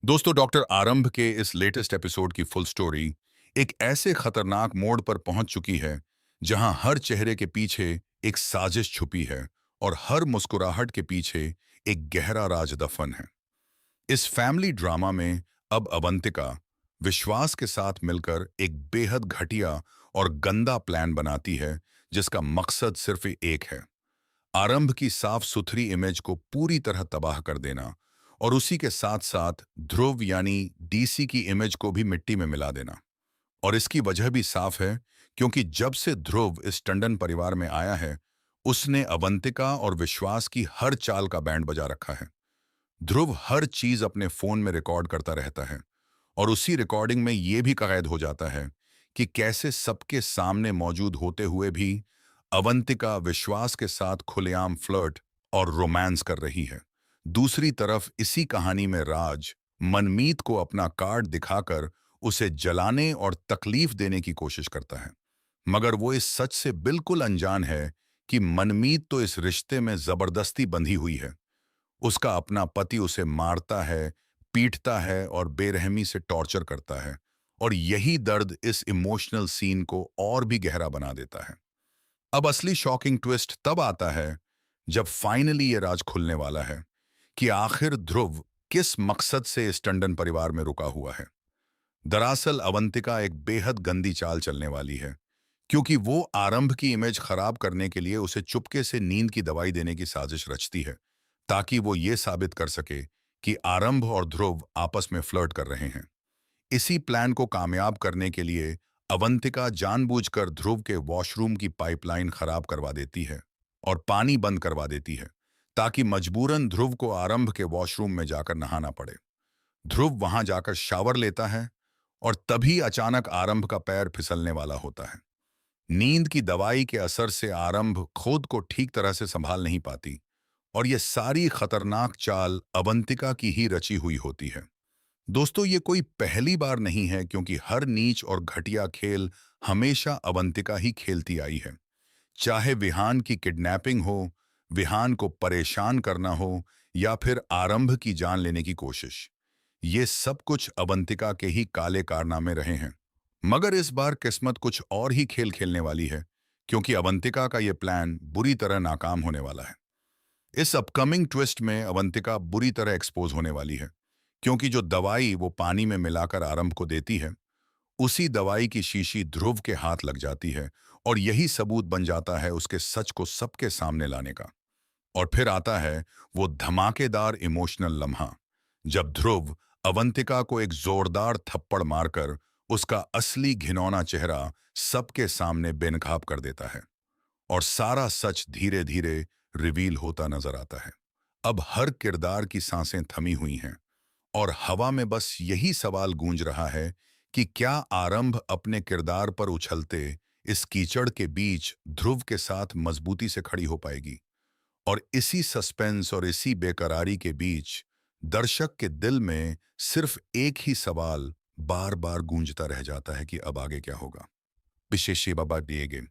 दोस्तों, डॉक्टर आरंभ के इस लेटेस्ट एपिसोड की फुल स्टोरी एक ऐसे खतरनाक मोड़ पर पहुंच चुकी है जहां हर चेहरे के पीछे एक साजिश छुपी है और हर मुस्कुराहट के पीछे एक गहरा राज दफन है। इस फैमिली ड्रामा में अब अवंतिका विश्वास के साथ मिलकर एक बेहद घटिया और गंदा प्लान बनाती है जिसका मकसद सिर्फ एक है, आरंभ की साफ सुथरी इमेज को पूरी तरह तबाह कर देना और उसी के साथ साथ ध्रुव यानी डीसी की इमेज को भी मिट्टी में मिला देना। और इसकी वजह भी साफ है, क्योंकि जब से ध्रुव इस टंडन परिवार में आया है, उसने अवंतिका और विश्वास की हर चाल का बैंड बजा रखा है। ध्रुव हर चीज अपने फोन में रिकॉर्ड करता रहता है और उसी रिकॉर्डिंग में यह भी कैद हो जाता है कि कैसे सबके सामने मौजूद होते हुए भी अवंतिका विश्वास के साथ खुलेआम फ्लर्ट और रोमांस कर रही है। दूसरी तरफ इसी कहानी में राज मनमीत को अपना कार्ड दिखाकर उसे जलाने और तकलीफ देने की कोशिश करता है, मगर वो इस सच से बिल्कुल अनजान है कि मनमीत तो इस रिश्ते में जबरदस्ती बंधी हुई है। उसका अपना पति उसे मारता है, पीटता है और बेरहमी से टॉर्चर करता है, और यही दर्द इस इमोशनल सीन को और भी गहरा बना देता है। अब असली शॉकिंग ट्विस्ट तब आता है जब फाइनली ये राज खुलने वाला है कि आखिर ध्रुव किस मकसद से इस टंडन परिवार में रुका हुआ है। दरअसल अवंतिका एक बेहद गंदी चाल चलने वाली है, क्योंकि वो आरंभ की इमेज खराब करने के लिए उसे चुपके से नींद की दवाई देने की साजिश रचती है, ताकि वो ये साबित कर सके कि आरंभ और ध्रुव आपस में फ्लर्ट कर रहे हैं। इसी प्लान को कामयाब करने के लिए अवंतिका जानबूझकर ध्रुव के वॉशरूम की पाइपलाइन खराब करवा देती है और पानी बंद करवा देती है, ताकि मजबूरन ध्रुव को आरंभ के वॉशरूम में जाकर नहाना पड़े। ध्रुव वहां जाकर शावर लेता है और तभी अचानक आरंभ का पैर फिसलने वाला होता है। नींद की दवाई के असर से आरंभ खुद को ठीक तरह से संभाल नहीं पाती और ये सारी खतरनाक चाल अवंतिका की ही रची हुई होती है। दोस्तों, ये कोई पहली बार नहीं है, क्योंकि हर नीच और घटिया खेल हमेशा अवंतिका ही खेलती आई है। चाहे विहान की किडनैपिंग हो, विहान को परेशान करना हो, या फिर आरंभ की जान लेने की कोशिश, ये सब कुछ अवंतिका के ही काले कारनामे रहे हैं। मगर इस बार किस्मत कुछ और ही खेल खेलने वाली है, क्योंकि अवंतिका का ये प्लान बुरी तरह नाकाम होने वाला है। इस अपकमिंग ट्विस्ट में अवंतिका बुरी तरह एक्सपोज होने वाली है, क्योंकि जो दवाई वो पानी में मिलाकर आरंभ को देती है, उसी दवाई की शीशी ध्रुव के हाथ लग जाती है, और यही सबूत बन जाता है उसके सच को सबके सामने लाने का। और फिर आता है वो धमाकेदार इमोशनल लम्हा, जब ध्रुव अवंतिका को एक जोरदार थप्पड़ मारकर उसका असली घिनौना चेहरा सबके सामने बेनकाब कर देता है और सारा सच धीरे धीरे रिवील होता नजर आता है। अब हर किरदार की सांसें थमी हुई हैं और हवा में बस यही सवाल गूंज रहा है कि क्या आरंभ अपने किरदार पर उछलते इस कीचड़ के बीच ध्रुव के साथ मजबूती से खड़ी हो पाएगी। और इसी सस्पेंस और इसी बेकरारी के बीच दर्शक के दिल में सिर्फ एक ही सवाल बार बार गूंजता रह जाता है कि अब आगे क्या होगा। विशेष बाबा दिए गए